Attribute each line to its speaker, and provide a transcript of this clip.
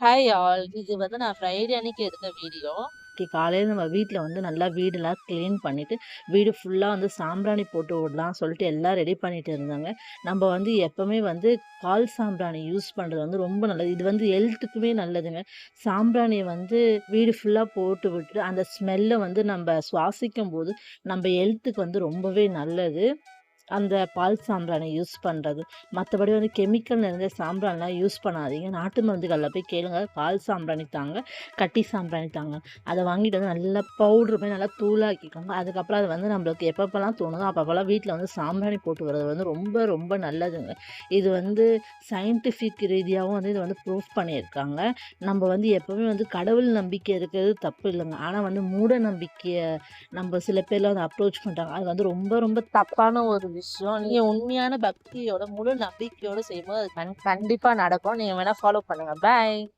Speaker 1: Hi all. இது வந்து நான் ஃப்ரைடே அன்னைக்கு எடுத்த வீடியோ.
Speaker 2: காலையில நம்ம வீட்ல வந்து நல்லா வீடெல்லாம் கிளீன் பண்ணிட்டு, வீடு ஃபுல்லா வந்து சாம்பிராணி போட்டு விடலாம் சொல்லிட்டு எல்லாம் ரெடி பண்ணிட்டு இருந்தாங்க. நம்ம வந்து எப்பவுமே வந்து பால் சாம்பிராணி யூஸ் பண்றது வந்து ரொம்ப நல்லது. இது வந்து ஹெல்த்துக்குமே நல்லதுங்க. சாம்பிராணிய வந்து வீடு ஃபுல்லா போட்டு விட்டுட்டு, அந்த ஸ்மெல்ல வந்து நம்ப சுவாசிக்கும்போது, நம்ப ஹெல்த்துக்கு வந்து ரொம்பவே நல்லது. அந்த பால் சாம்பிராணி யூஸ் பண்றது. மத்தபடி வந்து கெமிக்கல் நிறைந்த சாம்பிராணிலாம் யூஸ் பண்ணாதீங்க. நாட்டு மருந்து கடையில போய் கேளுங்க. பால் சாம்பிராணி தாங்க, கட்டி சாம்பிராணி தாங்க. அத வாங்கிட்டு வந்து நல்லா பவுடர் மாரி நல்லா தூளாக்கிக்கோங்க. அதுக்கப்புறம் அது வந்து நம்மளுக்கு எப்பப்பலாம் தோணுதோ, அப்பப்பலாம் வீட்ல வந்து சாம்பிராணி போட்டு வரது வந்து ரொம்ப ரொம்ப நல்லதுங்க. இது வந்து சயின்டிஃபிக் ரீதியாவும் வந்து இது வந்து ப்ரூஃப் பண்ணியிருக்காங்க. நம்ம வந்து எப்பவுமே வந்து கடவுள் நம்பிக்கை இருக்கிறது தப்பு இல்லங்க. ஆனா வந்து மூட நம்பிக்கைய நம்ம சில பேர்லாம் வந்து அப்ரோச் பண்றாங்க. அது வந்து ரொம்ப ரொம்ப
Speaker 1: தப்பான ஒரு விஷயம். நீங்க உண்மையான பக்தியோட, முழு நம்பிக்கையோட செய்யும்போது அது கண்டிப்பா நடக்கும். நீங்க வேணா ஃபாலோ பண்ணுங்க. பாய்.